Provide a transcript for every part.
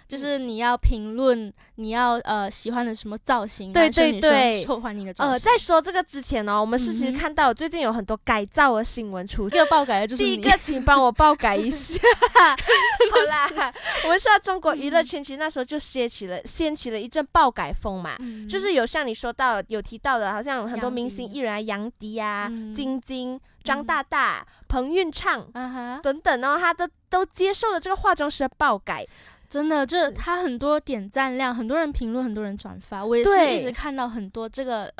就是你要评论你要喜欢的什么造型，对对对，男生女生受欢迎的造型。在说这个之前我们是其实看到最近有很多改造的新闻出现。第一个爆改的就是你。第一个请帮我爆改一下。好啦，我们说到中国娱乐圈，其实那时候就掀起了一阵爆改风嘛，就是有像你说到有提到的，好像很多明星艺人啊，杨迪啊、晶晶、张大大、彭昱畅等等他都接受了这个化妆师的爆改。真的，就是他很多点赞量，很多人评论，很多人转发，我也是一直看到很多这个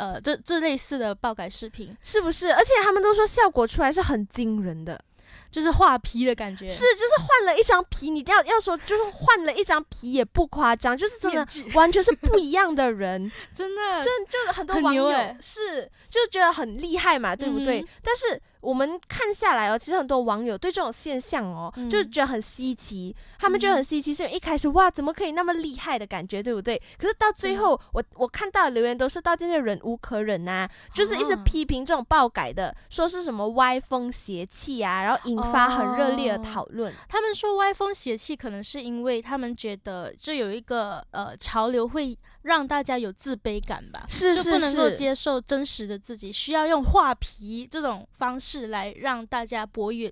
这类似的爆改视频，是不是？而且他们都说效果出来是很惊人的。就是画皮的感觉，是就是换了一张皮，你要说就是换了一张皮也不夸张，就是真的完全是不一样的人。真的就很多网友是就觉得很厉害嘛，对不对？但是我们看下来其实很多网友对这种现象就是觉得很稀奇，他们觉得很稀奇是因为一开始哇怎么可以那么厉害的感觉，对不对？可是到最后我看到的留言都是到这些忍无可忍啊，就是一直批评这种爆改的，说是什么歪风邪气啊，然后引发很热烈的讨论。他们说歪风邪气可能是因为他们觉得这有一个潮流会让大家有自卑感吧，就不能够接受真实的自己，需要用画皮这种方式来让大家博眼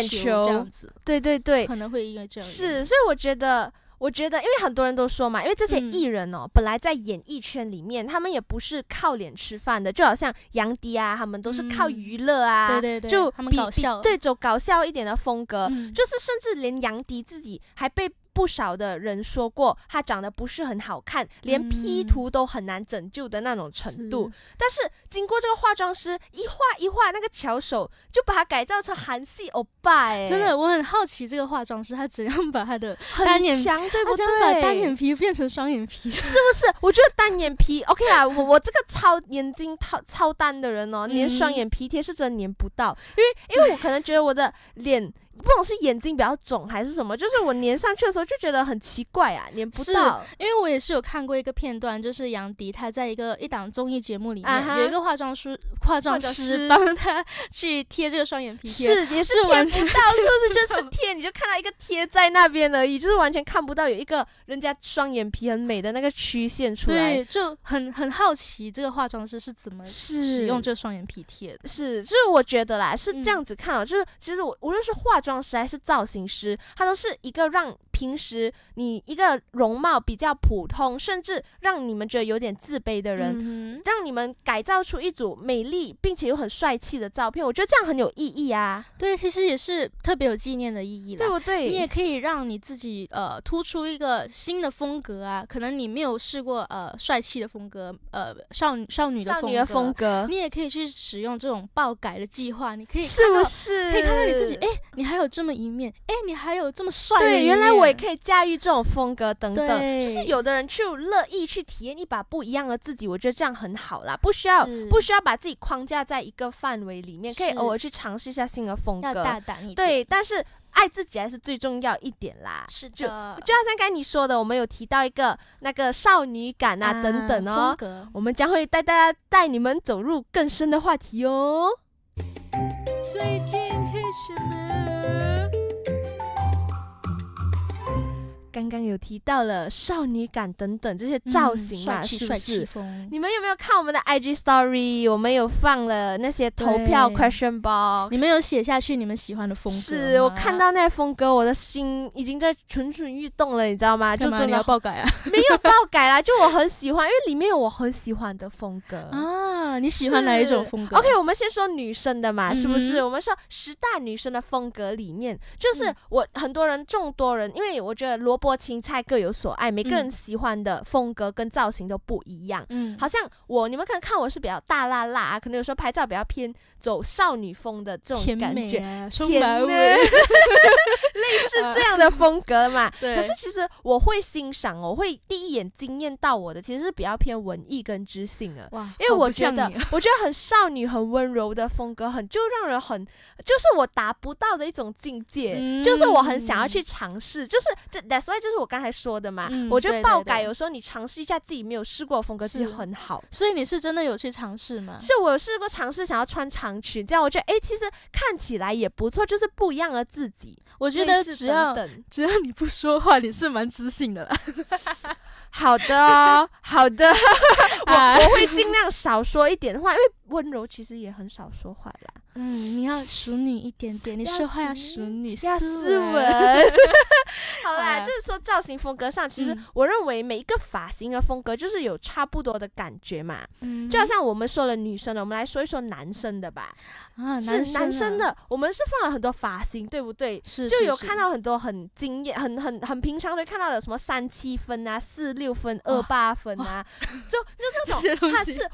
球这样子。对对对，可能会因为这样。是，所以我觉得因为很多人都说嘛，因为这些艺人本来在演艺圈里面他们也不是靠脸吃饭的，就好像杨迪啊他们都是靠娱乐啊，对对对，就他们搞笑，对，走搞笑一点的风格，就是甚至连杨迪自己还被不少的人说过他长得不是很好看，连 P 图都很难拯救的那种程度。但是经过这个化妆师一画一画，那个巧手就把他改造成韩系欧巴。真的，我很好奇这个化妆师他怎样把他的单眼很强，对不对？把单眼皮变成双眼皮，是不是？我觉得单眼皮 OK 啦，我这个眼睛超单的人连双眼皮贴是真的粘不到，因为我可能觉得我的脸不懂是眼睛比较肿还是什么，就是我粘上去的时候就觉得很奇怪啊，粘不到。因为我也是有看过一个片段，就是杨迪他在一档综艺节目里面，有一个化妆师帮他去贴这个双眼皮贴，也是贴不到，是不是？就是贴你就看到一个贴在那边而已，就是完全看不到有一个人家双眼皮很美的那个曲线出来。对，就很好奇这个化妆师是怎么使用这个双眼皮贴的。就是我觉得啦是这样子看就是其实我无论是化妆师还是造型师，他都是一个让平时你一个容貌比较普通，甚至让你们觉得有点自卑的人，让你们改造出一组美丽并且又很帅气的照片，我觉得这样很有意义啊。对，其实也是特别有纪念的意义啦，对不对？你也可以让你自己突出一个新的风格啊，可能你没有试过帅气的风格，少女的风格，你也可以去使用这种爆改的计划，你可以是不是可以看到你自己，你还有这么一面，你还有这么帅的一面，对，原来我也可以驾驭这种风格等等，就是有的人就乐意去体验一把不一样的自己，我觉得这样很好啦，不需要把自己框架在一个范围里面，可以偶尔去尝试一下新的风格，要大胆一点。对，但是爱自己还是最重要一点啦。是的，就好像刚才你说的，我们有提到一个那个少女感啊等等风格，我们将会带你们走入更深的话题哦。最近黑什么？刚刚有提到了少女感等等这些造型嘛，是不是？你们有没有看我们的 IG Story？ 我们有放了那些投票 question box， 你们有写下去你们喜欢的风格吗？是，我看到那些风格，我的心已经在蠢蠢欲动了，你知道吗？就真的你要爆改啊？没有爆改啦，就我很喜欢，因为里面有我很喜欢的风格啊。你喜欢哪一种风格 ？OK， 我们先说女生的嘛，是不是？我们说10大女生的风格里面，就是众多人，因为我觉得萝卜青菜各有所爱，每个人喜欢的风格跟造型都不一样。好像你们可能看我是比较大辣辣啊，可能有时候拍照比较偏走少女风的这种感觉，甜美类似这样的风格嘛。可是其实我会欣赏我会第一眼惊艳到我的，其实是比较偏文艺跟知性的。因为我觉得很少女很温柔的风格，就让人就是我达不到的一种境界，就是我很想要去尝试，就是 that's why 外就是我刚才说的嘛，我觉得爆改有时候你尝试一下自己没有试过的风格其实很好。所以你是真的有去尝试吗？是，我有试过尝试想要穿长裙，这样我觉得其实看起来也不错，就是不一样的自己。我觉得只要你不说话，你是蛮知性的啦。好的好的我会尽量少说一点话，因为温柔其实也很少说话啦。你要淑女一点点，你说话要淑女要斯文好啦，就是说造型风格上，其实我认为每一个发型的风格就是有差不多的感觉嘛。就好像我们说了女生的，我们来说一说男生的吧。是男生的，我们是放了很多发型，对不对？就有看到很多很惊艳、很平常的看到的什么37分啊、46分、28分啊，就那种。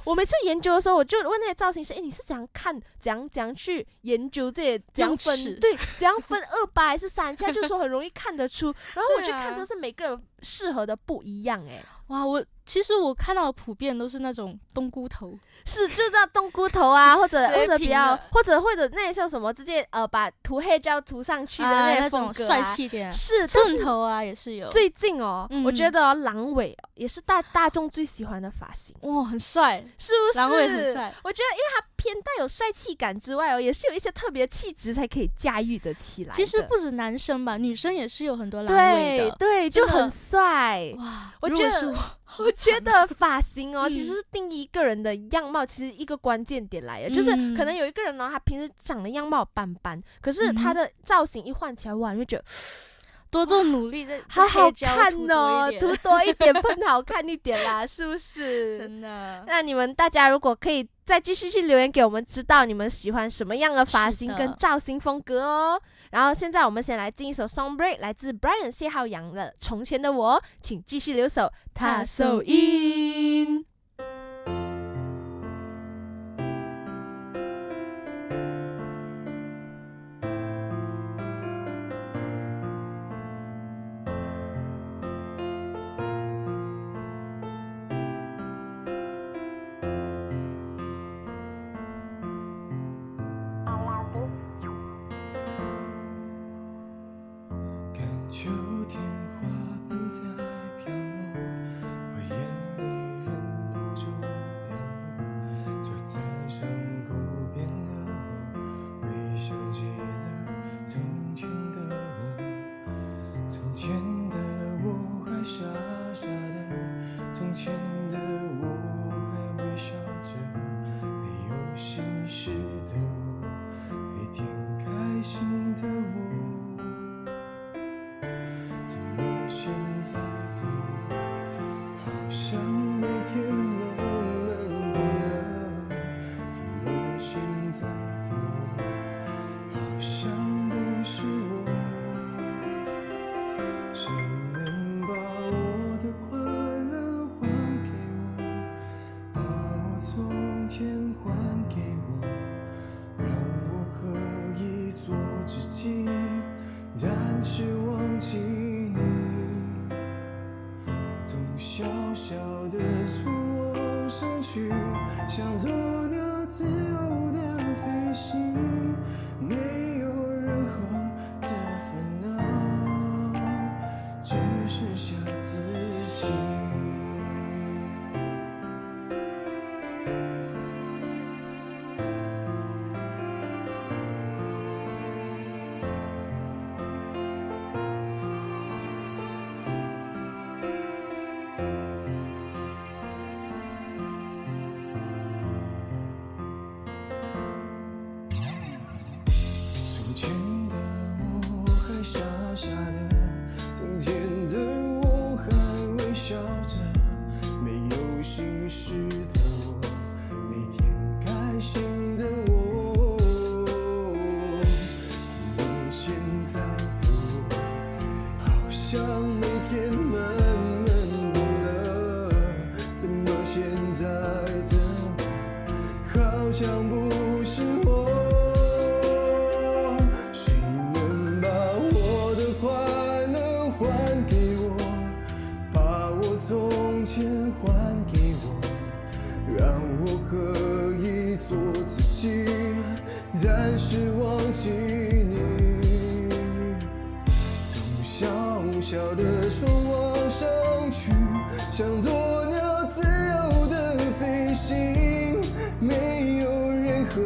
我每次研究的时候，我就问那些造型师，你是怎样看、怎样去研究这些怎样分？对，怎样分28还是37？他就说很容易看得出。然后我去看，这是每个人适合的不一样哇，其实我看到的普遍都是那种冬菇头，就是那冬菇头啊，或者比较或者那些什么直接把涂黑胶涂上去的那些风格帅气点，是寸头啊也是有。最近我觉得狼尾也是大众最喜欢的发型，哇，很帅，是不是？狼尾很帅，我觉得因为它偏带有帅气感之外也是有一些特别气质才可以驾驭得起来的。其实不止男生吧，女生也是有很多狼尾的，对，就很帅。哇，我觉得发型其实是定义一个人的样貌，其实一个关键点来的，就是可能有一个人他平时长得样貌斑斑，可是他的造型一换起来，哇，你就觉得多做努力，再好好看涂多一点，喷好看一点啦，是不是？真的。那大家如果可以再继续去留言给我们，知道你们喜欢什么样的发型跟造型风格哦。然后现在我们先来进一首 Song Break， 来自 Brian 谢浩洋的《从前的我》，请继续留守他收音。秋天花瓣在飘落，我眼里忍不住掉落，就在胸口边的我，回想起了从前的我，从前的我还傻傻的，从前的我还微笑着，没有心事的我，每天开心的我。现在的我好像每天慢慢变了，怎么现在的我好像不是我？谁能把我的快乐还给我，把我从前还给我，让我可以做自己，暂时忘记你。小小的触往上去，像作鸟自由的飞行，没有任何的烦恼，只剩下自己。从前的我还傻傻的，从前的我还微笑着，没有心事的我，每天开心的我，怎么现在的我好像每天慢慢变了？怎么现在的我好像不是我？从前还给我，让我可以做自己，暂时忘记你。从小小的像作鸟自由的飞行，没有任何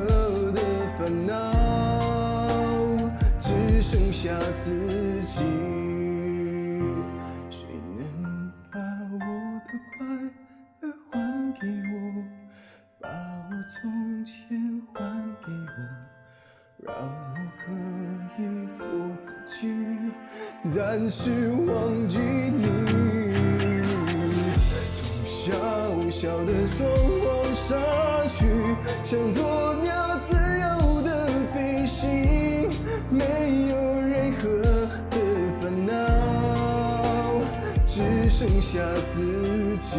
的烦恼，只剩下自己。谁能把我的快乐还给我，把我从前还给我，让我可以做自己，暂时忘记你。从小小的窗望下去，像作鸟自由的飞行，没有任何的烦恼，只剩下自己。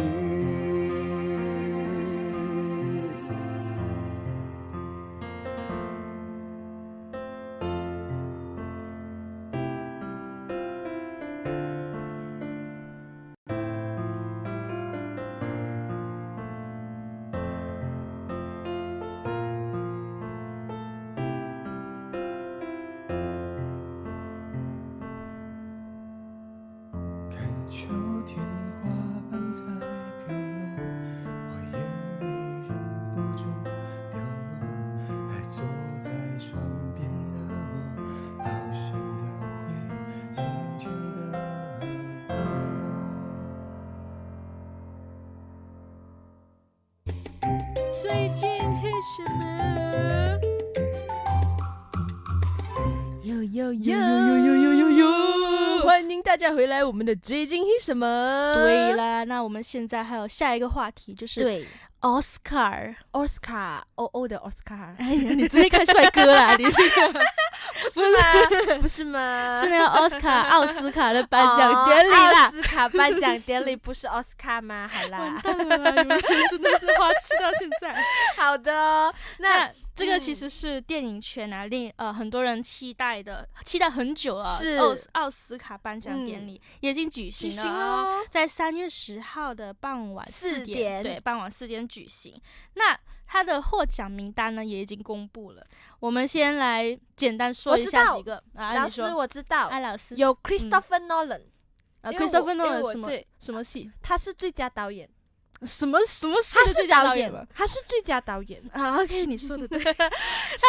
秋天花瓣在飘落，我眼泪忍不住掉落，还坐在窗边的我，好想找回从前的我。最近黑什么？欢迎大家回来，我们的最近黑什么？对啦，那我们现在还有下一个话题，就是对Oscar 的 Oscar。哎呀，你最近看帅哥啦？你这个不是吗？不是吗？是那个奥斯卡的颁奖典礼啦。奥斯卡颁奖典礼不是奥斯卡吗？好啦，完蛋了啦，有人真的是花痴到现在。好的，那这个其实是电影圈啊，很多人期待很久了。是奥斯卡颁奖典礼也已经举行了，在3月10号的傍晚4点，对，傍晚4点举行。那他的获奖名单呢也已经公布了，我们先来简单说一下几个。老师我知道，老师有 Christopher Nolan。Christopher Nolan 什么戏？他是最佳导演。什么戏的最佳导演了？他是最佳导演啊 ！OK， 你说的对。他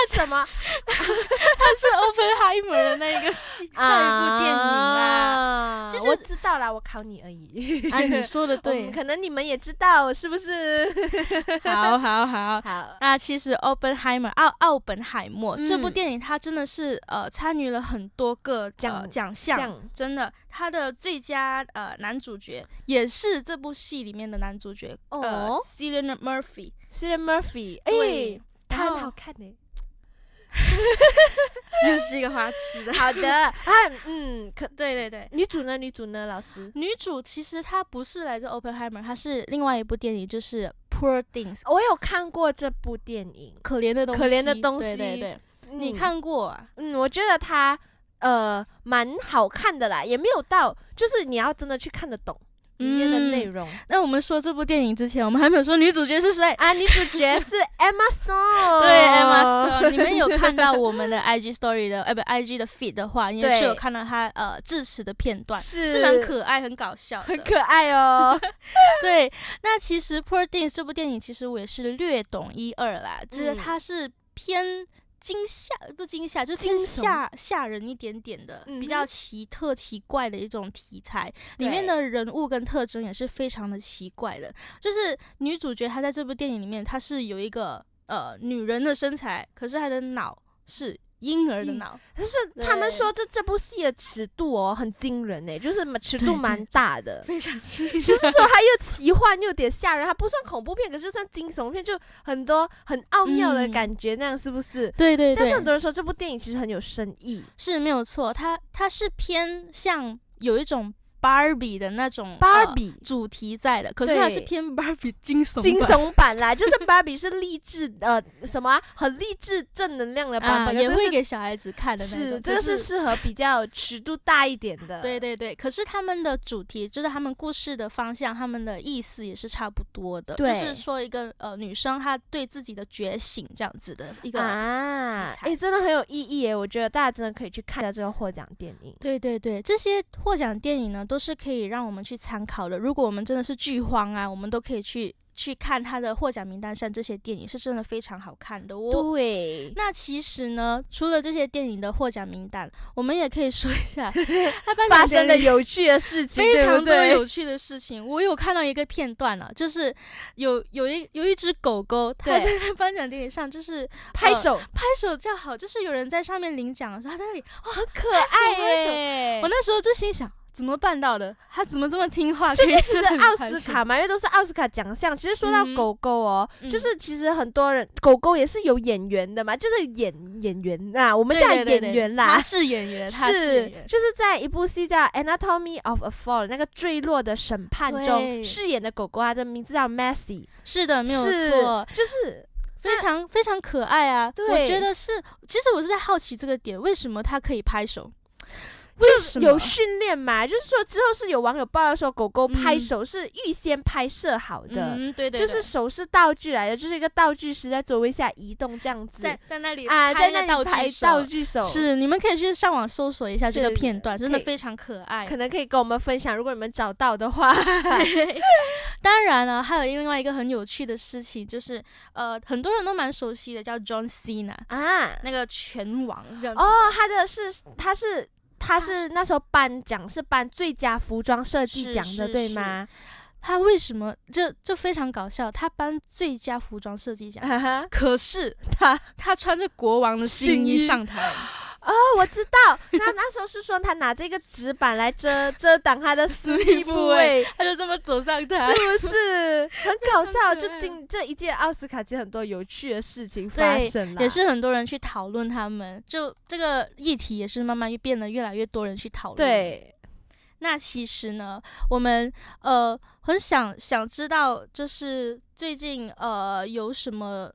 什么？他是 Oppenheimer 的那一个戏，那一部电影啦。我知道啦，我考你而已。啊，你说的对。可能你们也知道，是不是？好。那其实奥本海默这部电影，它真的是参与了很多个奖项，真的。他的最佳男主角也是这部戏里面的男主角，Cillian Murphy，哎，他很好看呢。又是一个花痴的。好的，对。女主呢，老师？女主其实她不是来自 Oppenheimer， 她是另外一部电影，就是《Poor Things》。我有看过这部电影，可怜的东西。对，你看过啊？我觉得它蛮好看的啦，也没有到，就是你要真的去看得懂里面的内容。那我们说这部电影之前，我们还没有说女主角是谁啊？女主角是 Emma Stone。对 ，Emma Stone。你们有看到我们的 IG Story 的IG 的 feed 的话，你也是有看到她致辞的片段，是蛮可爱、很搞笑的，很可爱哦。对，那其实《Poor Things》这部电影，其实我也是略懂1、2啦，就是它是偏就是偏吓人一点点的，比较奇特奇怪的一种题材，里面的人物跟特征也是非常的奇怪的。就是女主角她在这部电影里面，她是有一个女人的身材，可是她的脑是婴儿的脑。但是他们说这部戏的尺度很惊人欸，就是尺度蛮大的，非常惊人。就是说它又奇幻又有点吓人，它不算恐怖片，可是就算惊悚片，就很多很奥妙的感觉，那样是不是？对。但是很多人说这部电影其实很有深意，是没有错，它是偏向有一种Barbie 的那种主题在的，可是它是偏 Barbie 惊悚版啦，就是 Barbie 是励志很励志正能量的版本，也会给小孩子看的那种。是这个是适合比较尺度大一点的。对，可是他们的主题就是他们故事的方向，他们的意思也是差不多的，就是说一个女生她对自己的觉醒这样子的一个题材。真的很有意义耶，我觉得大家真的可以去看一下这个获奖电影。对，这些获奖电影呢，都是可以让我们去参考的。如果我们真的是剧荒啊，我们都可以去看他的获奖名单上这些电影，是真的非常好看的哦。对，那其实呢，除了这些电影的获奖名单，我们也可以说一下他发生的有趣的事情，非常多对不对？有趣的事情。我有看到一个片段啊，就是有一只狗狗，它在那颁奖典礼上就是拍手叫好，就是有人在上面领奖的时候，他在那里很可爱耶。我那时候就心想，怎么办到的？他怎么这么听话？就是其实奥斯卡嘛，因为都是奥斯卡奖项。其实说到狗狗哦，就是其实很多人狗狗也是有演员的嘛，就是演员啊，我们叫演员啦，他是演员，就是在一部戏叫《Anatomy of a Fall》那个坠落的审判中饰演的狗狗，它的名字叫 Messi。是的，没有错，就是非常非常可爱啊。对，我觉得是，其实我是在好奇这个点，为什么它可以拍手？就有训练嘛，就是说之后是有网友爆料说，狗狗拍手是预先拍摄好的，对，就是手是道具来的，就是一个道具师在座位下移动这样子，在那里啊，在那里拍道具手，是你们可以去上网搜索一下这个片段，真的非常可爱，可能可以跟我们分享，如果你们找到的话。当然了，还有另外一个很有趣的事情，就是很多人都蛮熟悉的，叫 John Cena 啊，那个拳王这样子。哦，他是那时候颁奖是颁最佳服装设计奖的，对吗？他为什么就非常搞笑？他颁最佳服装设计奖，可是他穿着国王的新衣上台。哦，我知道，那时候是说他拿这个纸板来遮挡他的私密部位，他就这么走上台，是不是很搞笑？就这一届奥斯卡其实很多有趣的事情发生了，也是很多人去讨论他们，就这个议题也是慢慢变得越来越多人去讨论。对，那其实呢，我们很想知道，就是最近有什么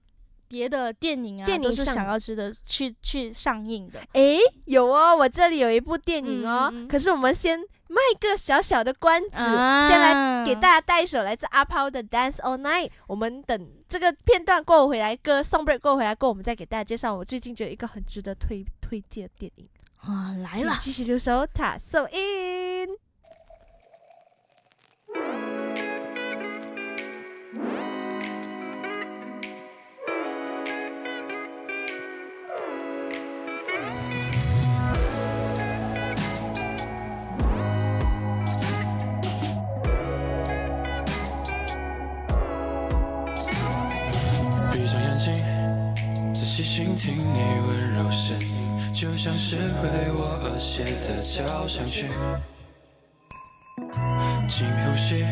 别的电影啊，都是想要值得去上映的。有哦，我这里有一部电影哦，可是我们先卖个小小的关子，先来给大家带一首来自阿抛的 Dance All Night。我们等这个片段过后回来，歌 Song Break 过后回来过后，我们再给大家介绍我最近觉得一个很值得推荐的电影啊，来了，继续留守TAR So In。倾听你温柔声音，就像是为我而写的交响曲。轻呼吸，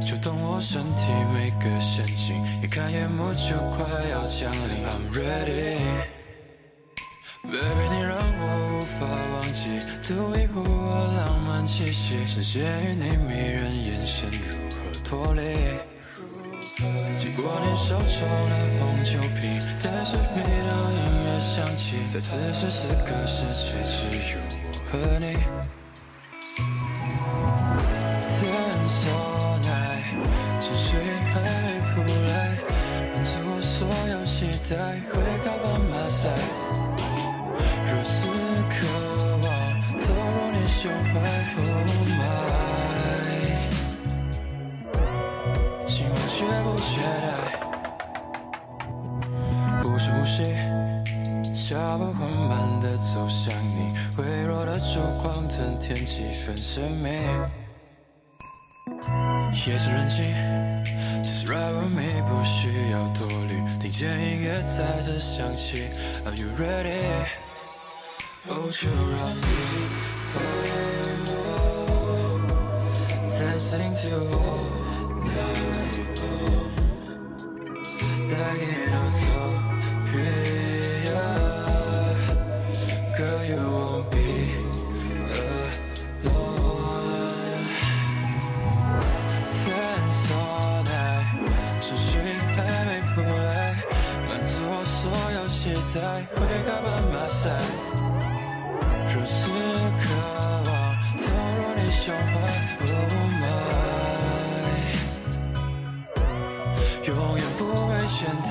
就动我身体每个神经，一看夜幕就快要降临。I'm ready， baby， 你让我无法忘记，独一无二浪漫气息，深陷于你迷人眼神，如何脱离？经过你手中的红酒瓶，带着味道音乐响起，在此时此刻世界只有我和你。Dance all night， 情绪还没扑来，满足我所有期待。Wake up on my side， 如此渴望投入你胸怀。Oh my， 今晚绝不懈怠，不深呼吸，脚步缓慢地走向你，微弱的烛光增添几分神秘。夜深人静 ，Just right with me， 不需要多虑，听见音乐在这响起。Are you ready？ Oh， 就让你dancing to all night long，like in utopia。Girl, you won't be alone. Dance all night， 思绪还没扑来，满足我所有期待。Wake up on my side， 如此渴望投入你胸怀。Oh my， 永远不会倦怠。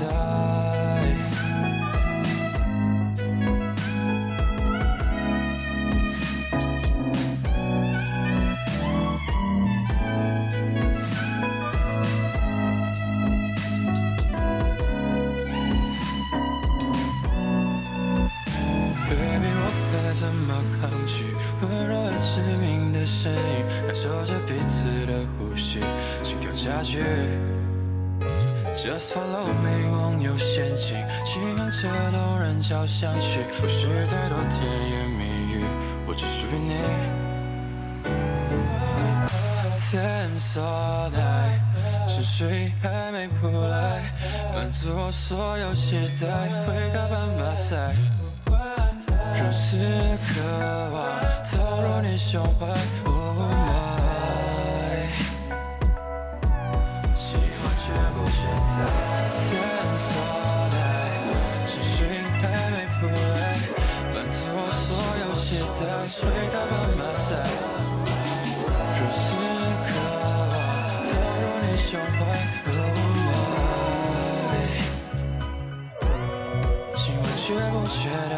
下去。Just follow me， 梦有陷阱，轻着动人交响曲，不需太多甜言蜜语，我只属于你。天所奈，沉睡还没扑来，满足我所有期待，回到斑马赛，如此渴望投入你胸怀。Oh my， 喜欢却不缺待，天所奈，沉睡还没扑来，满足我所有期待，回到斑马赛，如此胸怀 ，Oh my， 今晚绝不缺待。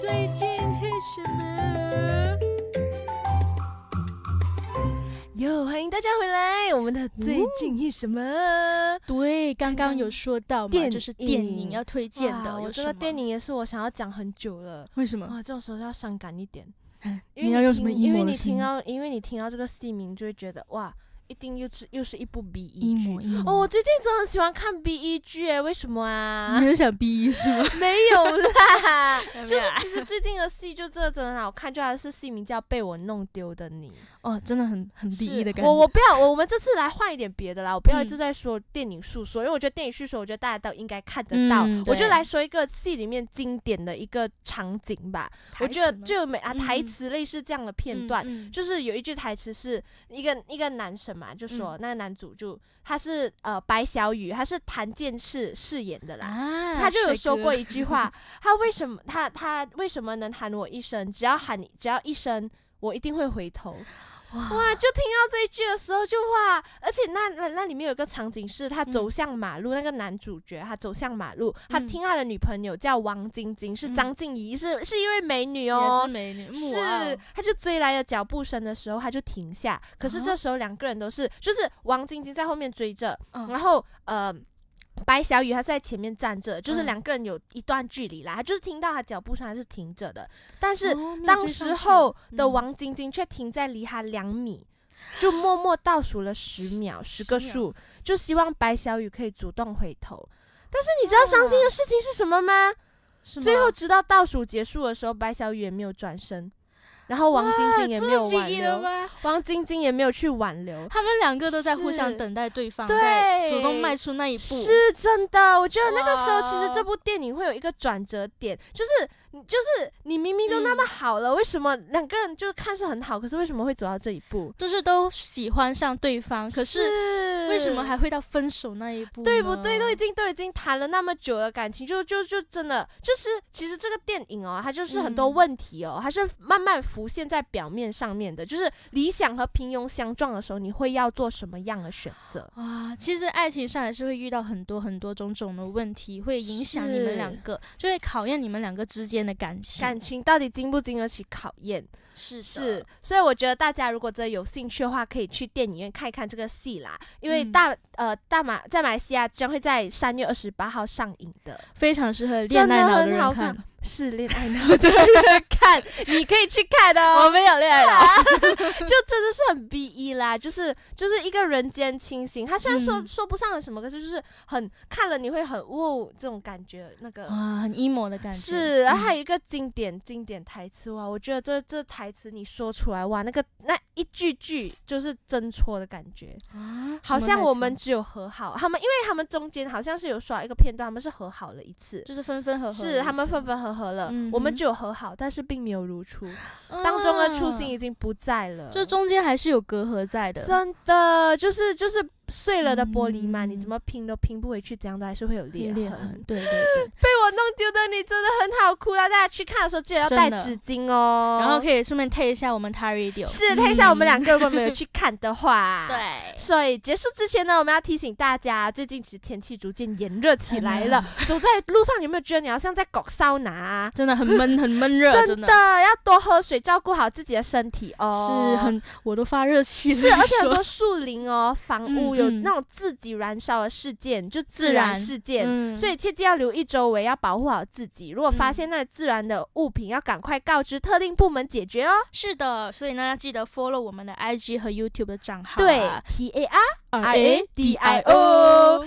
最近黑什么？哟，欢迎大家回来！我们的最近黑什么？对，刚刚有说到嘛，就是电影要推荐的。我这个电影也是我想要讲很久了。为什么？哇，这种时候要伤感一点。你要用什么因为你听到这个戏名，就会觉得哇。一定又是一部 BE 剧哦！我最近真的很喜欢看 BE 剧为什么啊？你很想 BE 是吗？没有啦，就是其实最近的戏就这真的很好看，就还是戏名叫《被我弄丢的你》哦，真的很 BE 的感觉。我不要，我们这次来换一点别的啦，我不要一直在说电影述说，因为我觉得电影叙说，我觉得大家都应该看得到。我就来说一个戏里面经典的一个场景吧。我觉得就台词类似这样的片段，就是有一句台词是一个男生嘛，就说那个男主就他是白小宇，他是谭健次饰演的啦，他就有说过一句话，他为什么能喊我一声，只要一声，我一定会回头。哇！就听到这一句的时候就哇，而且那里面有一个场景是他走向马路，那个男主角他走向马路，他听他的女朋友叫王晶晶，是张婧仪，是一位美女哦，也是美女，是，他就追来的脚步声的时候他就停下，可是这时候两个人都是，就是王晶晶在后面追着，然后白小宇他在前面站着，就是两个人有一段距离啦，他就是听到他脚步声还是停着的，但是当时候的王晶晶却停在离他2米，就默默倒数了10秒，10个数，就希望白小宇可以主动回头。但是你知道伤心的事情是什么吗？最后直到倒数结束的时候，白小宇也没有转身。然后王晶晶也没有挽留，王晶晶也没有去挽留，他们两个都在互相等待对方，在主动迈出那一步。是真的，我觉得那个时候其实这部电影会有一个转折点，就是你明明都那么好了，为什么两个人就看似很好，可是为什么会走到这一步？就是都喜欢上对方，可是为什么还会到分手那一步呢？对不对？都已经谈了那么久的感情，就真的就是其实这个电影它就是很多问题它是慢慢浮现在表面上面的，就是理想和平庸相撞的时候，你会要做什么样的选择啊？其实爱情上还是会遇到很多种的问题，会影响你们两个，就会考验你们两个之间的感情到底经不经得起考验。是，所以我觉得大家如果真的有兴趣的话，可以去电影院看一看这个戏啦，因为在马来西亚将会在3月28号上映的，非常适合恋爱脑的人看。是恋爱脑的人看，你可以去看我没有恋爱脑，就真的是很 BE 啦，就是一个人间清醒。他虽然说不上了什么，可是就是很看了你会很这种感觉，那个很 emo 的感觉。是，然后还有一个经典台词哇，我觉得这台词你说出来哇，那一句就是真戳的感觉好像我们只有和好，因为他们中间好像是有刷一个片段，他们是和好了一次，就是分分合合，是他们分分合合了，我们只有和好，但是并没有如初，当中的初心已经不在了，就中间还是有隔阂在的，真的就是碎了的玻璃嘛，你怎么拼都拼不回去，怎样都还是会有裂痕。对，被我弄丢的你真的很好哭啦！大家去看的时候记得要带纸巾哦，然后可以顺便 take 一下我们 TAR Radio， 是 take 一下我们2个如果没有去看的话。对，所以结束之前呢，我们要提醒大家，最近其实天气逐渐炎热起来了，走在路上有没有觉得你好像在搞桑拿啊？真的很闷很闷热，真的要多喝水，照顾好自己的身体哦。是我都发热气了。是，而且很多树林哦，房屋有那种自己燃烧的事件，就自然事件，所以切记要留意周围，要保护好自己。如果发现那自然的物品，要赶快告知特定部门解决哦。是的，所以呢要记得 follow 我们的 IG 和 YouTube 的账号，对 TARRADIO。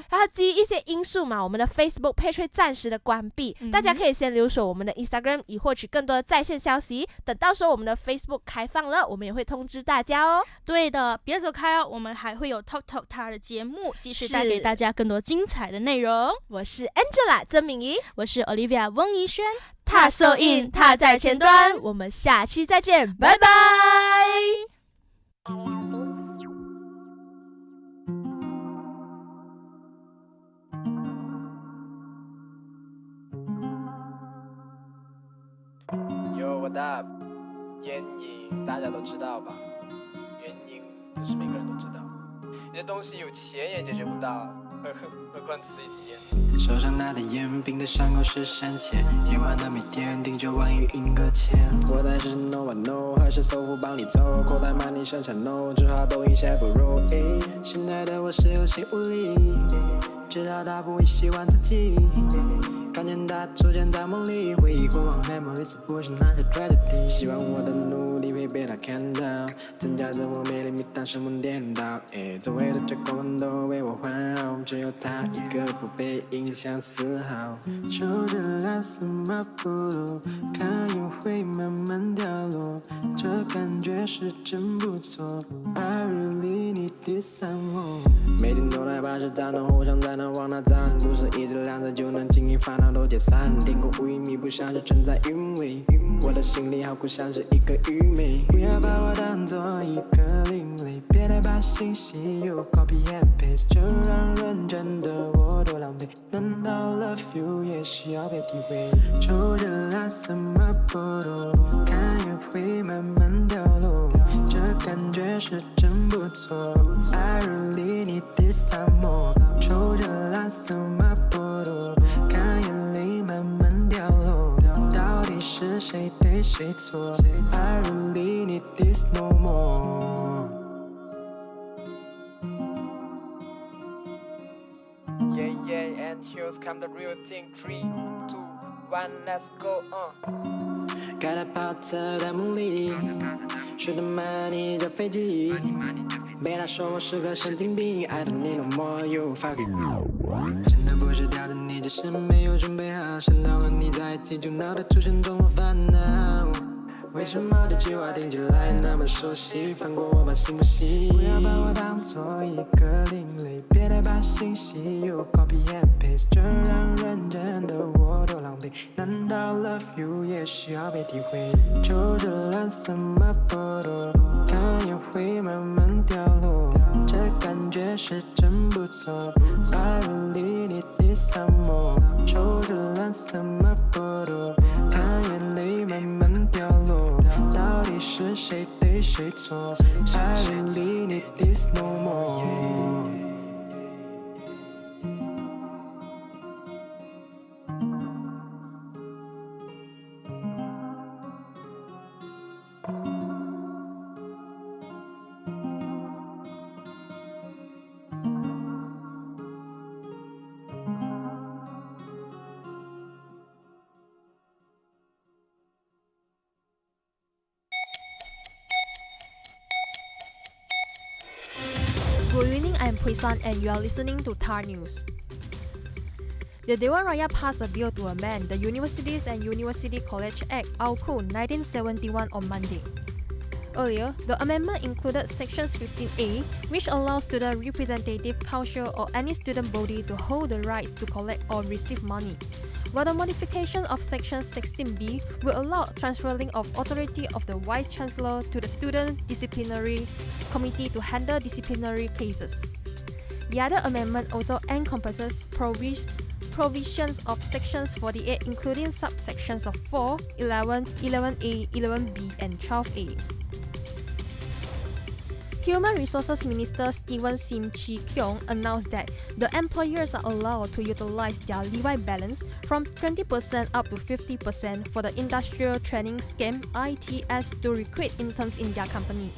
然后基于一些因素嘛，我们的 Facebook page 会暂时的关闭，大家可以先留守我们的 Instagram 以获取更多的在线消息。等到时候我们的 Facebook 开放了，我们也会通知大家哦。对的，别走开哦，我们还会有 TalkTalk TAR 的节目，继续带给大家更多精彩的内容。我是 Angela 曾敏仪，我是 Olivia 翁怡萱，TAR so in， TAR在前端，我们下期再见，拜拜。What up？ 烟瘾大家都知道吧？原因不是每个人都知道，有些东西有钱也解决不到，何况只是一支烟。手上拿的烟，冰的伤口是深浅，夜晚的每天盯着网易云搁浅。我在是 no one no， 还是搜狐帮你走？口袋 money 剩下 no， 只好抖音写不容易。现在的我是有心无力，知道他不会喜欢自己。看见他出现在梦里，回忆过往 memories 不是那些 tragedy。希望我的努力会被他看到，增加着我魅力，每当神魂颠倒。周围的这个人都为我环绕，只有他一个不被影响丝毫。抽着蓝色马布路，看烟灰慢慢掉落，这感觉是真不错。I really need this someone。每天都来把事打闹，互相在那往哪站，不是一直亮着就能轻易烦恼都解散。天空乌云密布，像是正在云尾，我的心里好苦，像是一个愚昧。不要把我当作一个另类，别再把信息又 copy and paste， 就让认真的我多狼狈。难道 love you 也需要被体会？抽着蓝色马布路，看烟灰慢慢掉落，这感觉是真不错。I really need this someone。抽着蓝色马布路，看眼泪慢慢掉落，到底是谁对谁错 ？I really need this no more。 Yeah yeah and here's come the real thing， 3, 2, 1 let's go on。盖在跑车的梦里，睡得慢你这飞机，被他说我是个神经病 I don't need no more you fucking。 真的不是挑着你，只是没有准备好，想到和你在一起就脑袋出现种种烦恼。为什么这句话听起来那么熟悉？放过我吧，行不行？不要把我当作一个另类，别再把信息又 copy and paste， 这让认真的我多狼狈。难道 love you 也需要被体会？抽着蓝色马布路，看烟灰慢慢掉落，这感觉是真不错。I really need this someone。抽着蓝色马布路，看眼泪慢慢掉落，到底是谁对谁错 ？I really need this no more。Good evening, I'm Pui San and you are listening to TAR News. The Dewan Raya passed a bill to amend the Universities and University College Act (UCU) 1971 on Monday. Earlier, the amendment included Sections 15A, which allows student representative council or any student body to hold the rights to collect or receive money, while the modification of Section 16B will allow transferring of authority of the Vice Chancellor to the Student Disciplinary Committee to handle disciplinary cases. The other amendment also encompasses provisions of sections 48 including subsections of 4, 11, 11A, 11B and 12A. Human Resources Minister Stephen Sim Chi Kyong announced that the employers are allowed to utilize their leave balance from 20% up to 50% for the Industrial Training Scheme ITS to recruit interns in their company.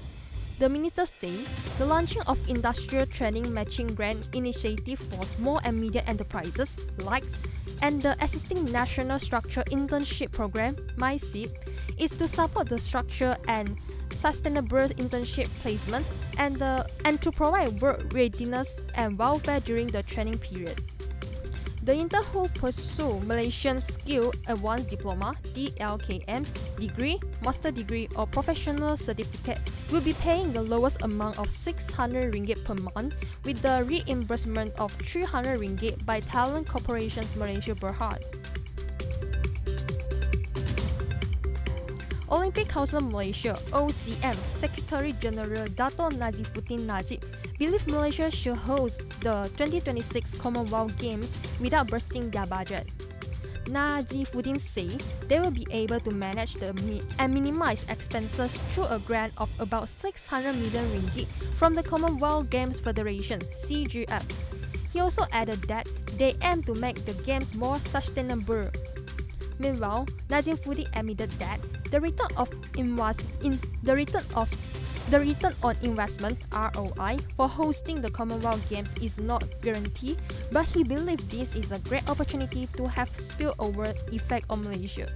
The minister said the launching of Industrial Training Matching Grant Initiative for Small and Medium Enterprises, LICES, and the Assisting National Structure Internship Program, MySIP, is to support the structure and sustainable internship placement and to provide work readiness and welfare during the training period. The intern who pursue Malaysian Skill Advanced Diploma (DLKM) degree, master degree or professional certificate will be paying the lowest amount of 600 ringgit per month with the reimbursement of 300 ringgit by Talent Corporations Malaysia Berhad. Olympic Council Malaysia (OCM) Secretary General Dato' Nazifuddin Najib believe Malaysia should host the 2026 Commonwealth Games without bursting their budget. Nazifuddin said they will be able to manage and minimize expenses through a grant of about 600 million ringgit from the Commonwealth Games Federation (CGF). He also added that they aim to make the games more sustainable. Meanwhile, Nazifuddin admitted that the return on investment (ROI) for hosting the Commonwealth Games is not guaranteed, but he believes this is a great opportunity to have spillover effect on Malaysia.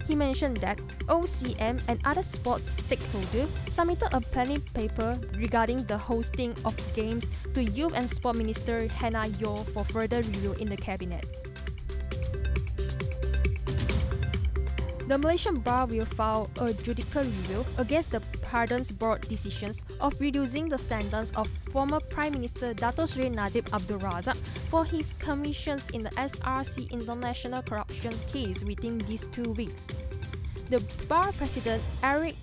He mentioned that OCM and other sports stakeholders submitted a planning paper regarding the hosting of games to Youth and Sport Minister Hannah Yeoh for further review in the cabinet. The Malaysian Bar will file a judicial review against the Pardons Board decisions of reducing the sentence of former Prime Minister Dato' Sri Najib Abdul Razak for his commissions in the SRC International Corruption case within these 2 weeks. The Bar President Eric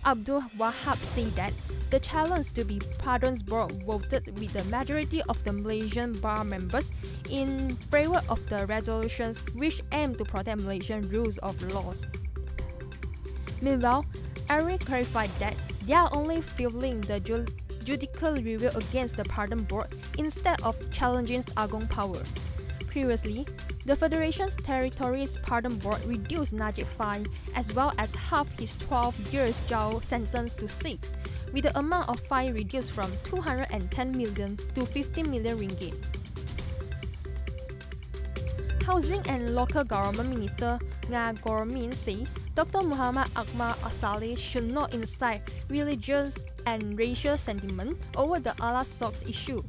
Abdul Wahab said that the challenge to be Pardons Board voted with the majority of the Malaysian Bar members in favor of the resolutions which aim to protect Malaysian rules of laws. Meanwhile, Eric clarified that they are only filing the judicial review against the Pardon Board instead of challenging Agong power. Previously, the Federation's Territories Pardon Board reduced Najib fine as well as half his 12 years jail sentence to 6, with the amount of fine reduced from 210 million to 50 million ringgit. Housing and Local Government Minister Nga Gormin said Dr. Muhammad Akmal Asali should not incite religious and racial sentiment over the Allah socks issue.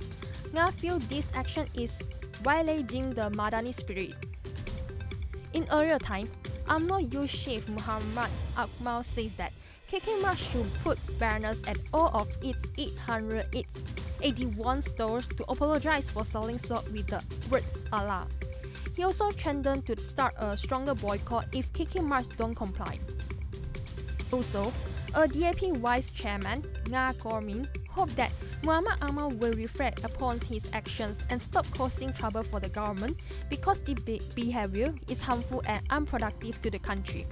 Nga feels this action is violating the Madani spirit. In earlier time, UMNO Youth Chief Muhammad Akmal says that KK Mart should put banners at all of its 881 stores to apologize for selling socks with the word Allah. He also threatened to start a stronger boycott if KK Marts don't comply. Also, a DAP Vice Chairman, Nga Gormin, hoped that Muhammad Akmal will reflect upon his actions and stop causing trouble for the government because the behavior is harmful and unproductive to the country.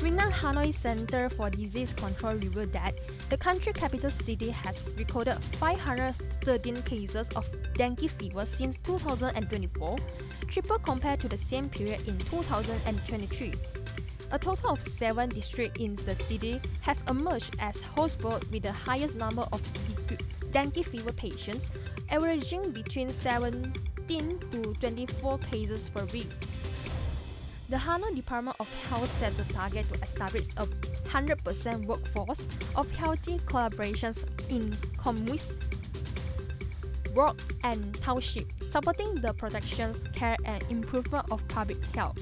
Renowned Hanoi Center for Disease Control revealed that the country capital city has recorded 513 cases of dengue fever since 2024, triple compared to the same period in 2023. A total of 7 districts in the city have emerged as hotspots with the highest number of dengue fever patients, averaging between 17 to 24 cases per week. The Hanoi Department of Health sets a target to establish a 100% workforce of healthy collaborations in communes, ward and township, supporting the protection, care and improvement of public health.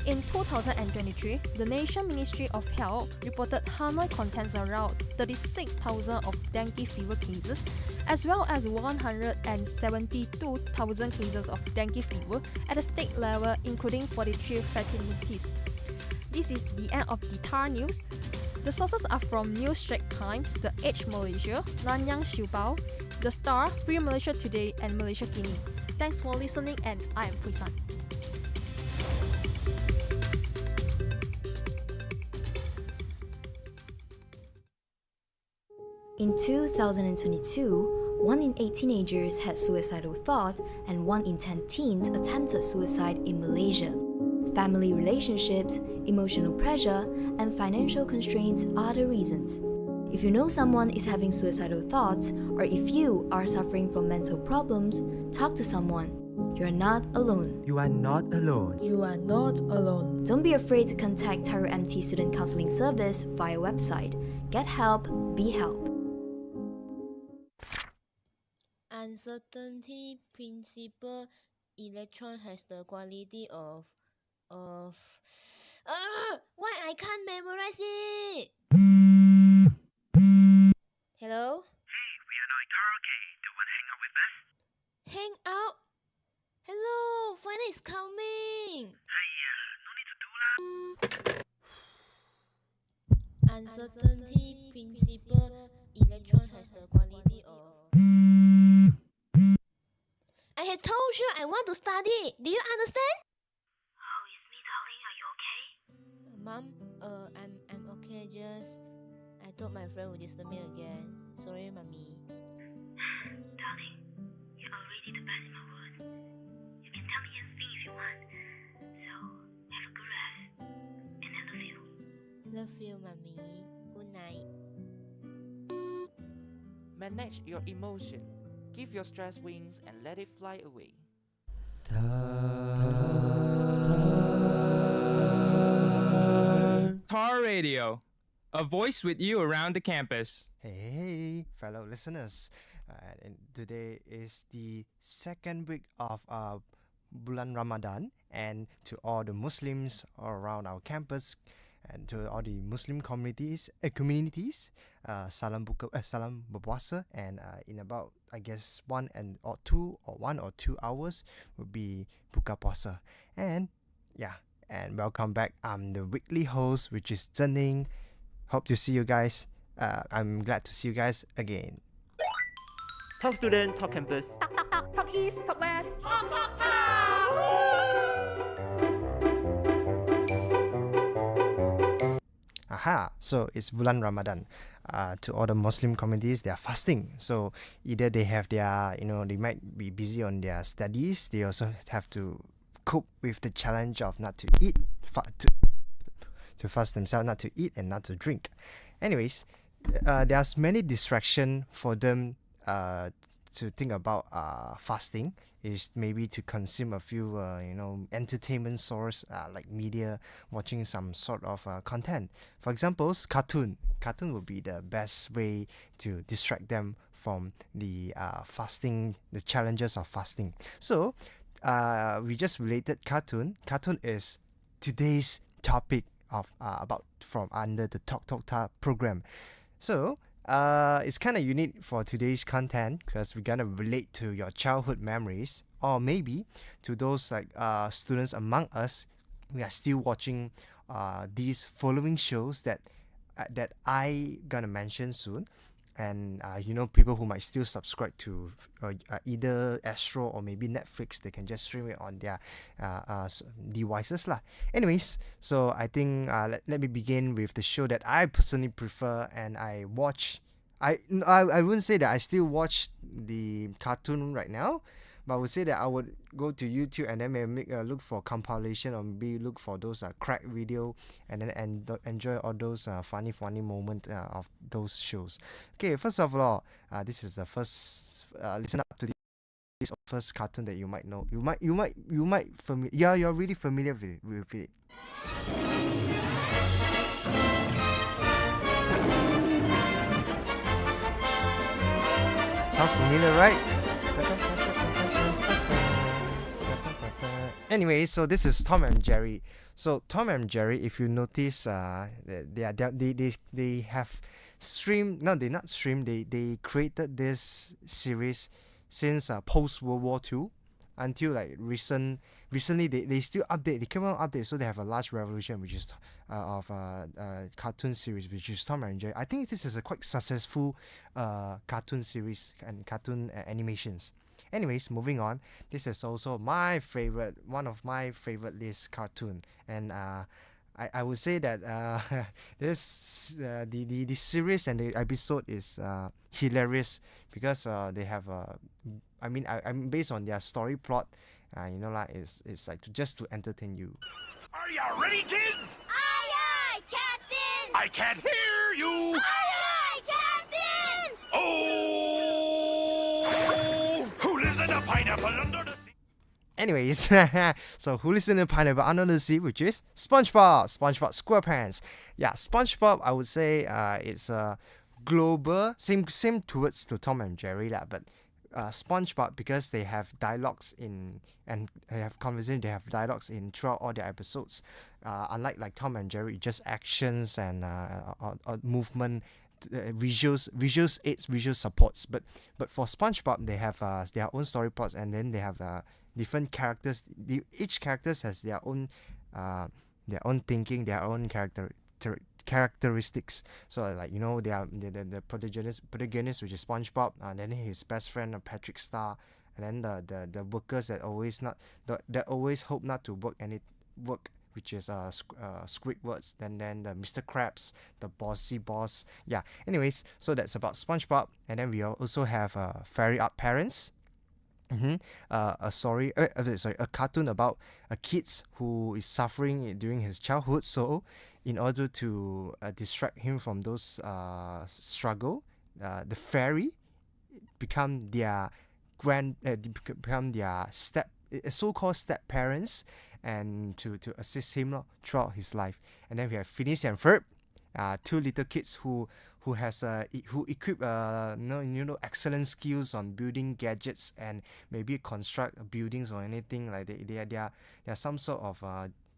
In 2023, the Nation Ministry of Health reported Hanoi contains around 36,000 of dengue fever cases, as well as 172,000 cases of dengue fever at the state level, including 43 fatalities. This is the end of the TAR news. The sources are from News Straits Times, The Age Malaysia, Nanyang Siu Bao, The Star, Free Malaysia Today, and Malaysia Kini. Thanks for listening, and I am Pui San. In 2022, 1 in 8 teenagers had suicidal thoughts and 1 in 10 teens attempted suicide in Malaysia. Family relationships, emotional pressure, and financial constraints are the reasons. If you know someone is having suicidal thoughts, or if you are suffering from mental problems, talk to someone. You're not alone. You are not alone. You are not alone. Don't be afraid to contact TAR MT Student Counseling Service via website. Get help, be help. Uncertainty principle. Electron has the quality of why I can't memorize it? Hello? Hey, we are now in karaoke. Do you want to hang out with us? Hang out? Hello, Friday is coming. No need to do lah. Uncertainty principle. Electron has the quality of. I had told you I want to study. Do you understand? Oh, it's me, darling. Are you okay? Mom, I'm okay. Just I thought my friend would disturb me again. Sorry, mommy. Darling, you're already the best in my world. You can tell me anything if you want. So, have a good rest. And I love you. Love you, mommy. Good night. Manage your emotion. Give your stress wings and let it fly away. TAR Radio, a voice with you around the campus. Hey, fellow listeners. And today is the second week of Bulan Ramadan, and to all the Muslims around our campus and to all the Muslim communities, salam berpuasa, and in about I guess 1 or 2 hours will be buka puasa. And and welcome back. I'm the weekly host, which is Zhen Ning. Hope to see you guys. I'm glad to see you guys again. Talk student, talk campus. Talk East, Talk West. Talk. Aha, so it's Bulan Ramadan. To all the Muslim communities, they are fasting. So either they have their, they might be busy on their studies. They also have to cope with the challenge of not to eat, to fast themselves, not to eat and not to drink. Anyways, there's many distractions for them to think about fasting. Is maybe to consume a few entertainment source like media, watching some sort of content. For example, cartoon would be the best way to distract them from the fasting, the challenges of fasting. So we just related cartoon is today's topic of about from under the TalkTalk program. So it's kind of unique for today's content because we're gonna relate to your childhood memories, or maybe to those like students among us. We are still watching these following shows that I gonna mention soon, and people who might still subscribe to either Astro or maybe Netflix. They can just stream it on their devices lah. Anyways, so I think let me begin with the show that I personally prefer and I watch. I wouldn't say that I still watch the cartoon right now, but I would say that I would go to YouTube and then maybe look for compilation, or maybe look for those crack video and then enjoy all those funny moments of those shows. Okay, first of all, this is the first listen up to this first cartoon that you might know. You might you're really familiar with it. Sounds familiar, right? Anyway, so this is Tom and Jerry. So Tom and Jerry, if you notice, they have streamed. No, they not streamed. They created this series since post World War II. until like recently they still update. They keep on update, so they have a large revolution, which is of cartoon series, which is Tom and Jerry. I think this is a quite successful cartoon series and cartoon animations. Anyways, moving on. This is also one of my favorite list cartoon, and I would say that this the series and the episode is hilarious because they have I'm based on their story plot. It's like just to entertain you. Are you ready, kids? Aye, aye, Captain! I can't hear you! Aye, aye, Captain! Oh! Who lives in a pineapple under the sea? Anyways, so who lives in a pineapple under the sea, which is SpongeBob SquarePants. Yeah, SpongeBob, I would say it's a global, same towards to Tom and Jerry lah, but SpongeBob, because they have dialogues in and they have conversation, they have dialogues in throughout all their episodes. Unlike like Tom and Jerry, just actions and movement, visuals aids, visual supports. But for SpongeBob, they have their own story plots, and then they have different characters. Each characters has their own thinking, their own characteristics. So like they are the protagonist, which is SpongeBob, and then his best friend Patrick Star, and then the workers that always hope not to work, which is Squidward's, then the Mr. Krabs, the bossy boss. Yeah. Anyways, so that's about SpongeBob, and then we also have Fairy Up Parents. A cartoon about a kid who is suffering during his childhood. So, in order to distract him from those struggle, the fairy become their so-called step parents, and to assist him throughout his life. And then we have Phineas and Ferb, two little kids who equip excellent skills on building gadgets and maybe construct buildings or anything like they are some sort of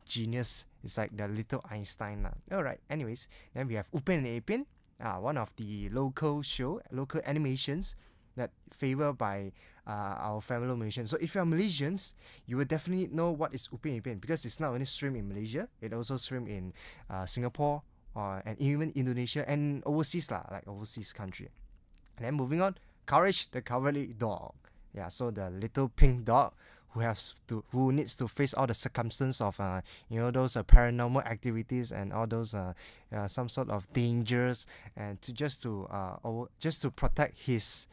genius. It's like the little Einstein. Alright, anyways, then we have Upin and Ipin, one of the local animations that favor by our fellow Malaysians. So if you are Malaysians, you will definitely know what is Upin Ipin, because it's not only streamed in Malaysia, it also streamed in Singapore, and even Indonesia and overseas like overseas country. And then moving on, Courage the Cowardly Dog. Yeah, so the little pink dog who needs to face all the circumstances of those paranormal activities and all those some sort of dangers, and just to protect his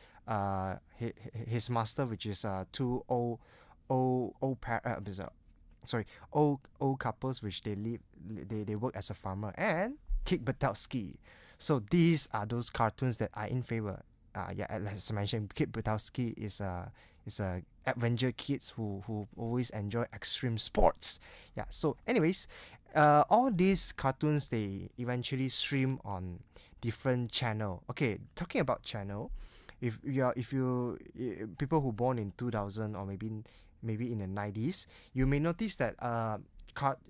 master, which is two old couples, which they work as a farmer, and Kick Buttowski. So these are those cartoons that are in favor. As I mentioned, Kid Buttowski is a adventure kids who always enjoy extreme sports. Yeah. So anyways, all these cartoons, they eventually stream on different channel. Okay, talking about channel, if you people who born in 2000 or maybe in the 90s, you may notice that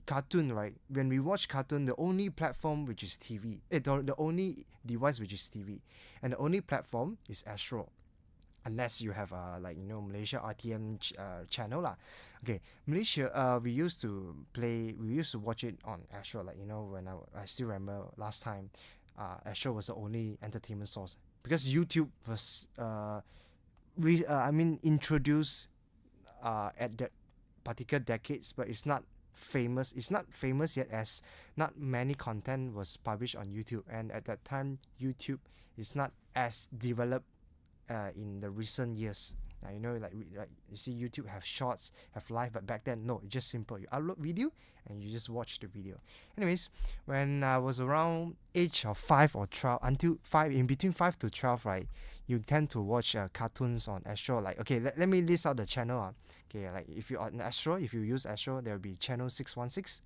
cartoon, right? When we watch cartoon, the only platform which is TV, the only device which is TV, and the only platform is Astro, unless you have Malaysia RTM channel lah. Okay, Malaysia, we used to watch it on Astro. When I still remember last time, Astro was the only entertainment source, because YouTube was introduced at that particular decades, but it's not famous yet, as not many content was published on YouTube, and at that time YouTube is not as developed in the recent years. You see YouTube have shorts, have live, but back then no, it's just simple. You upload video and you just watch the video. Anyways, when I was around age of 5 or 12, until 5, in between 5 to 12, right, you tend to watch cartoons on Astro. Let me list out the channel. If you on Astro, if you use Astro, there will be channel 616,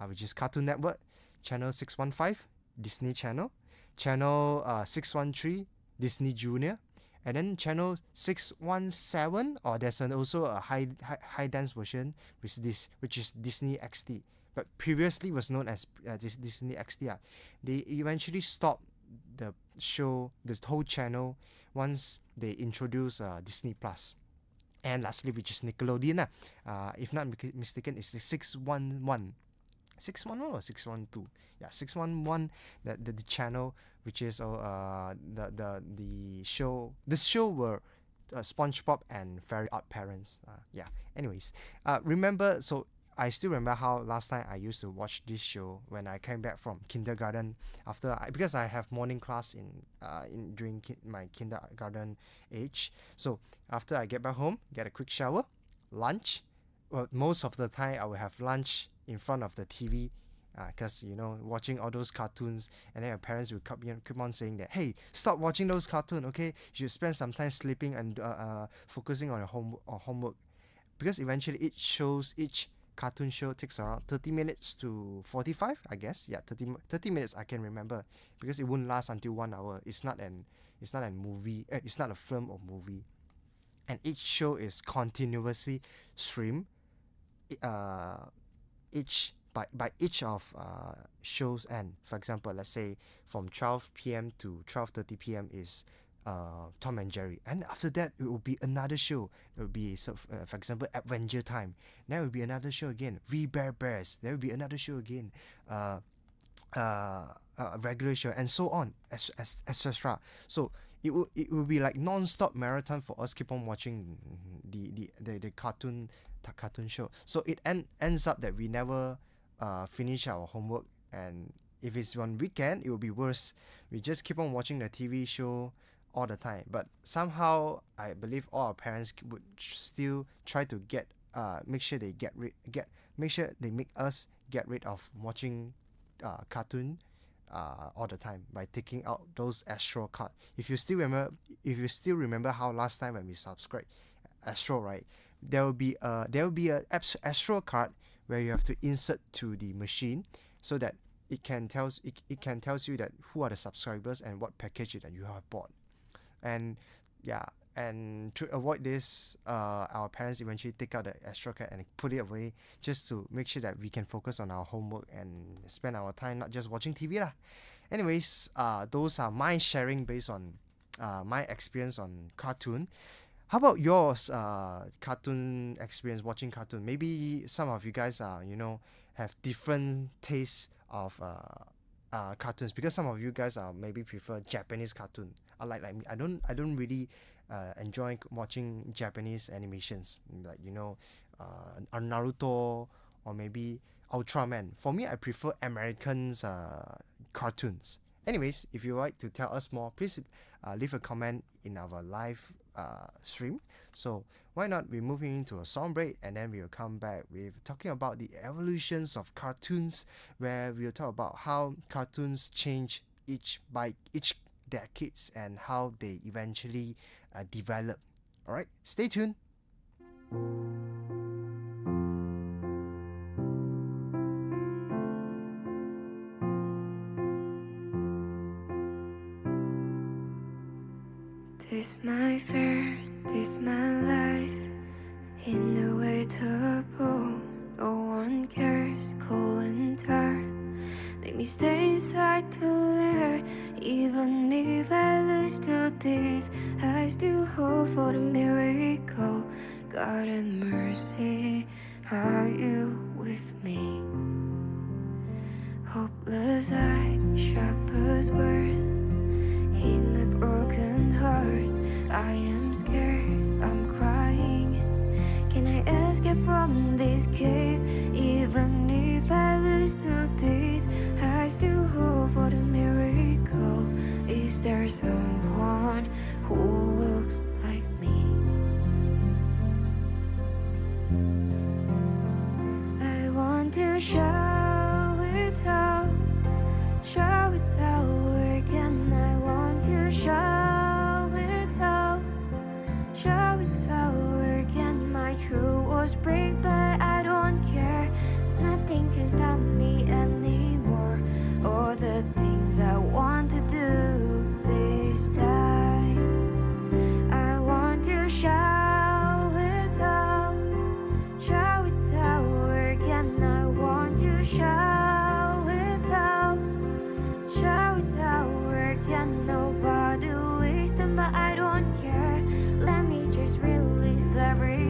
which is Cartoon Network, channel 615, Disney Channel, channel 613, Disney Junior, and then channel 617, or there's also a high dance version, which is Disney XD, but previously was known as Disney XD. They eventually stopped the show, the whole channel, once they introduced Disney Plus. And lastly, which is Nickelodeon. If not mistaken, it's the 611. 611 or 612? Yeah, 611. The channel, which is the show. This show were SpongeBob and Fairy Odd Parents. Anyways, remember. So I still remember how last time I used to watch this show when I came back from kindergarten because I have morning class during my kindergarten age. So after I get back home, get a quick shower, lunch. Well, most of the time I will have lunch in front of the TV, because watching all those cartoons, and then your parents will keep on saying that, hey, stop watching those cartoons, okay? You should spend some time sleeping and focusing on your homework, because eventually each cartoon show takes around 30 minutes to 45, I guess. Yeah, 30 minutes I can remember, because it won't last until 1 hour. It's not a movie. It's not a film or movie, and each show is continuously streamed. By each of shows end. For example, let's say from 12 p.m. to 12:30 p.m. is Tom and Jerry, and after that it will be another show. It will be for example, Adventure Time. Then it will be another show again. We Bare Bears. There will be another show again. A regular show, and so on, etc. So it will be like non-stop marathon for us. Keep on watching the cartoon show. So it ends up that we never finish our homework, and if it's on weekend, it will be worse. We just keep on watching the TV show all the time. But somehow I believe all our parents would still try to make sure they make us get rid of watching cartoon all the time by taking out those Astro card. If you still remember how last time when we subscribed Astro, right, there will be a Astro card where you have to insert to the machine, so that it can tells you that who are the subscribers and what package that you have bought. And to avoid this, our parents eventually take out the Astro card and put it away, just to make sure that we can focus on our homework and spend our time not just watching TV lah. Anyways, those are my sharing based on my experience on cartoon. How about yours, cartoon experience, watching cartoon? Maybe some of you guys have different tastes of cartoons, because some of you guys maybe prefer Japanese cartoon. Like me, I don't really enjoy watching Japanese animations, like Naruto or maybe Ultraman. For me, I prefer Americans cartoons. Anyways, if you'd like to tell us more, please leave a comment in our live stream. So why not we moving into a song break, and then we'll come back with talking about the evolutions of cartoons, where we'll talk about how cartoons change by each decades and how they eventually develop. Alright, stay tuned. This my fare, this my life, inevitable. No one cares, cold and tired. Make me stay inside to learn. Even if I lose to this, I still hope for the miracle. God and mercy, are you with me? Hopeless eyes, sharpest word, in my broken heart. I am scared, I'm crying. Can I escape from this cave? Even if I lose to this, I still hope for the miracle. Is there someone who looks like me? I want to shout it out, where can I want to shout it out, where can my true walls break? But I don't care, nothing can stop me anymore. All the things I want to do this time, I want to shout it out, where can I want to shout it out, where can nobody listen? But I don't care, let me just release everything.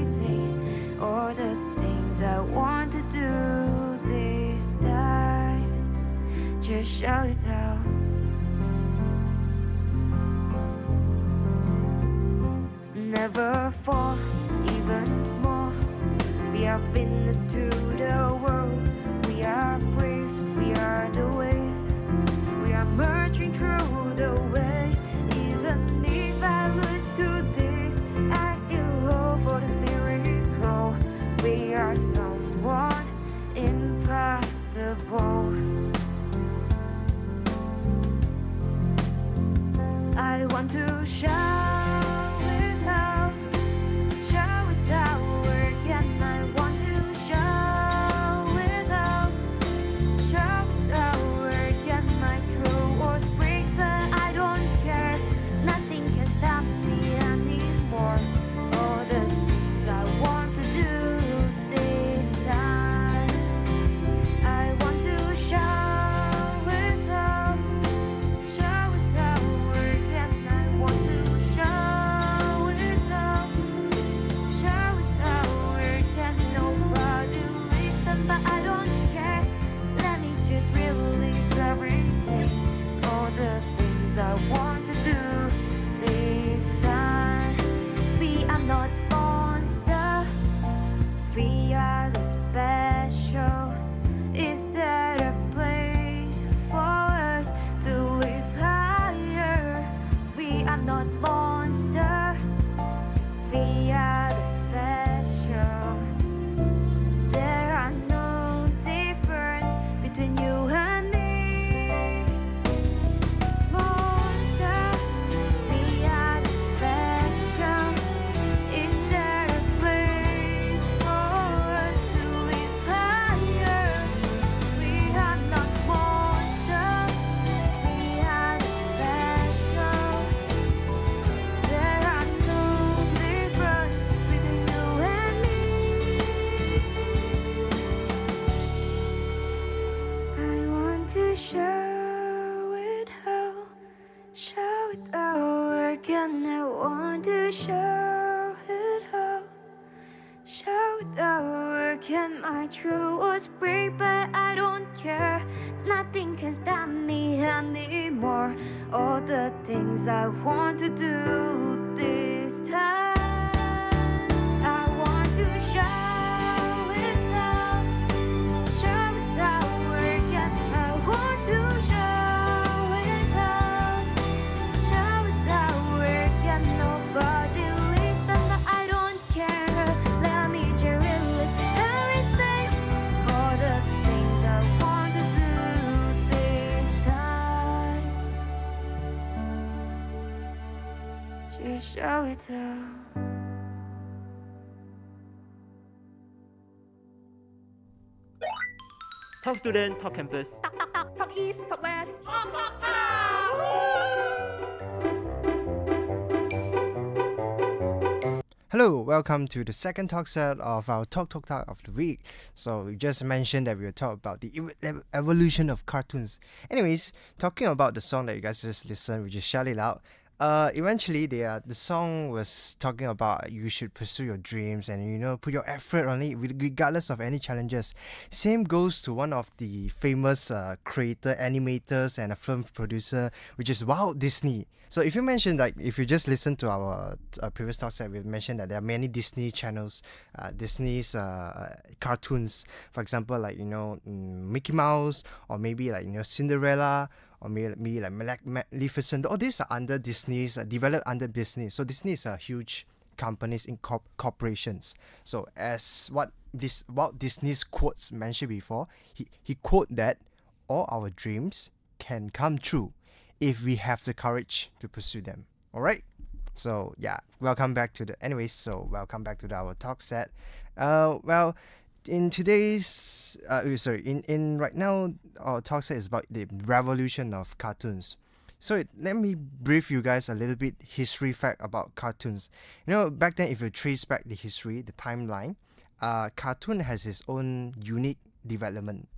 shout it out. Never fall, even small. We are witness to the world. We are brave, we are the wave. We are marching through the way. Even if I lose to this, I still hope for the miracle. We are someone impossible. I want to shout it out, shout it out. Where can I want to shout it out, shout it out. Where can my true words break? But I don't care. Nothing can stop me anymore. All the things I want to do this time. I want to shout it out, shout it out. Where can I want to shout it out, shout it out. Where can nobody listen? But I don't care. Let me just release everything. All the things I want to do this time. We are not monsters. We are the special. Is there a place for us to live higher? We are not monsters. We are the special. There are no difference between you and me. Monster, we are the special. Is there a place for us to live higher? We are not monsters. We are the special. There are no difference between you and me. I want to show it out, show it out. Where can I want to show it out, show it out. Where can my true words break? But I don't care. Nothing can stop me anymore. All the things I want to do this time. I want to show it out, show it out. Where can I want to show it out, show it out. Where can nobody listen? But I don't care. Let me just release everything. All the things I want to do this time. Just show it out. Talk Student, Talk Campus. Talk East, Talk West. Hello, welcome to the second talk set of our Talk of the week. So we just mentioned that we will talk about the evolution of cartoons. Anyways, talking about the song that you guys just listened, we just shout it out. Eventually, the song was talking about you should pursue your dreams and put your effort on it regardless of any challenges. Same goes to one of the famous creator, animators, and a film producer, which is Walt Disney. So if you just listen to our previous talk set, we mentioned that there are many Disney channels, Disney's cartoons. For example, Mickey Mouse, or maybe Cinderella, or maybe like Maleficent. All these are under Disney's, developed under Disney. So Disney is a huge companies in corporations. So as what this Walt Disney's quotes mentioned before, he quote that all our dreams can come true if we have the courage to pursue them. All right. So yeah, welcome back to our talk set. In today's right now our talk set is about the revolution of cartoons. So let me brief you guys a little bit history fact about cartoons. Back then, if you trace back the history, the timeline, cartoon has its own unique development.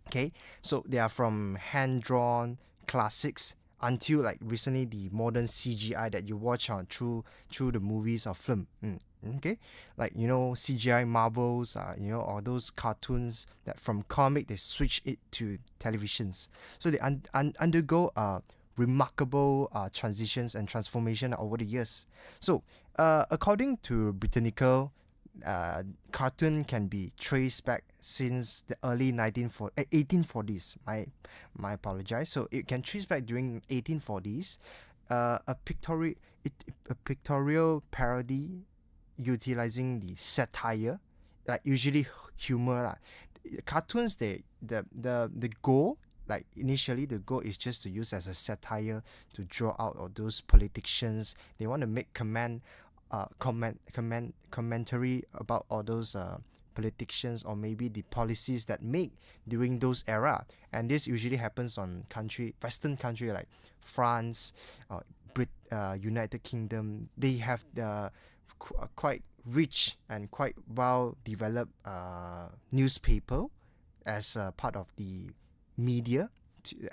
Okay, so they are from hand-drawn classics until recently the modern CGI that you watch on through the movies or film. Okay, like CGI marbles, all those cartoons that from comic they switch it to televisions. So they undergo remarkable transitions and transformation over the years. So according to Britannica, cartoon can be traced back since the early 1840s. My apologize. So it can trace back during 1840s. A pictorial parody utilizing the satire, like usually humor lah. Cartoons, the goal, like initially the goal is just to use as a satire to draw out all those politicians. They want to make commentary about all those politicians, or maybe the policies that make during those era. And this usually happens on Western country like France, United Kingdom. They have the quite rich and quite well developed newspaper as part of the media.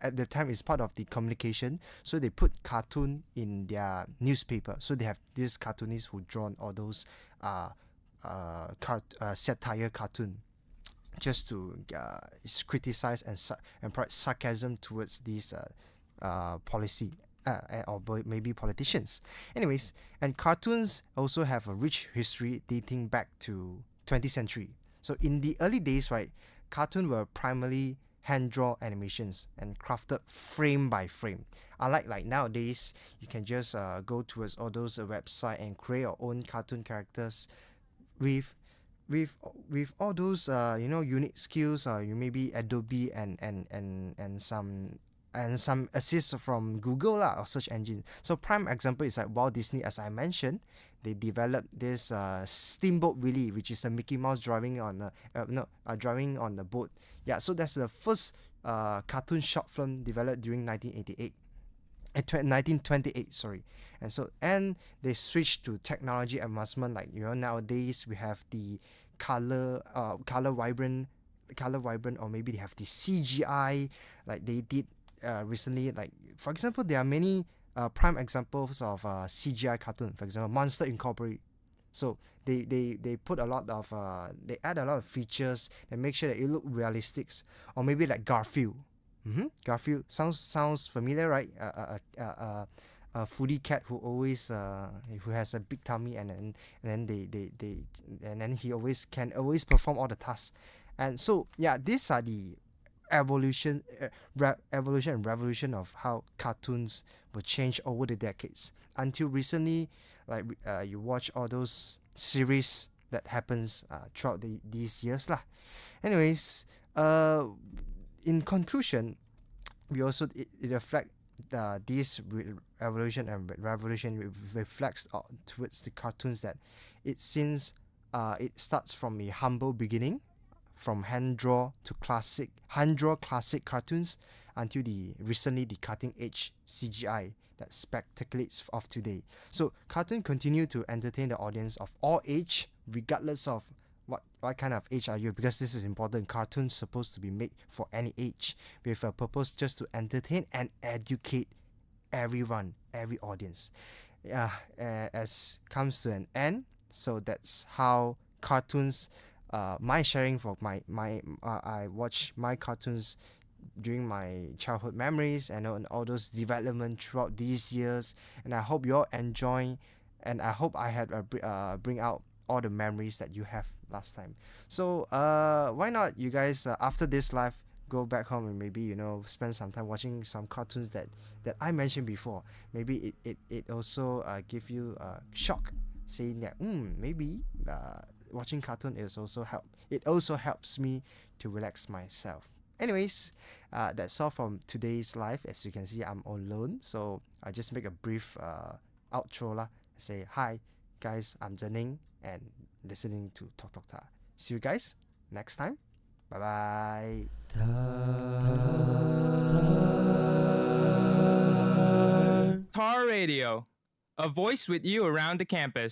At the time, it's part of the communication, so they put cartoon in their newspaper. So they have these cartoonists who drawn all those satire cartoon, just to criticize and provide sarcasm towards these policy or maybe politicians. Anyways, and cartoons also have a rich history dating back to 20th century. So in the early days, right, cartoon were primarily hand-drawn animations and crafted frame by frame. Unlike like nowadays, you can just go towards all those website and create your own cartoon characters with all those unique skills. You maybe Adobe and some assist from Google lah, or search engine. So prime example is like Walt Disney, as I mentioned. They developed this Steamboat Willie, which is a Mickey Mouse driving on the boat. Yeah, so that's the first cartoon short film developed during 1928. Sorry, and they switched to technology advancement. Like nowadays we have the color vibrant, or maybe they have the CGI. Like they did recently. Like for example, there are many prime examples of CGI cartoon. For example, Monster Incorporated. So they put a lot of they add a lot of features and make sure that it look realistic. Or maybe like Garfield. Garfield sounds familiar, right? A foodie cat who always who has a big tummy, and then he always can perform all the tasks. And so yeah, these are the evolution and revolution of how cartoons will change over the decades. Until recently, like you watch all those series that happens throughout these years lah. Anyways, in conclusion, we also it reflect this evolution and revolution reflects towards the cartoons that it starts from a humble beginning, from hand draw classic cartoons, until recently the cutting edge CGI that spectaculates of today. So cartoon continue to entertain the audience of all age, regardless of what kind of age are you, because this is important. Cartoons supposed to be made for any age with a purpose just to entertain and educate everyone, every audience. As comes to an end, so that's how cartoons, my sharing for I watch my cartoons during my childhood memories and all those development throughout these years, and I hope you all enjoy, and I hope I had bring out all the memories that you have last time. So why not you guys after this live go back home and maybe spend some time watching some cartoons that I mentioned before. Maybe it also give you a shock, saying that maybe watching cartoon is also it also helps me to relax myself. Anyways, that's all from today's live. As you can see, I'm alone, so I just make a brief outro lah. Say hi guys, I'm Zhen Ning and listening to TalkTalk. See you guys next time. Bye bye. TAR Radio, a voice with you around the campus.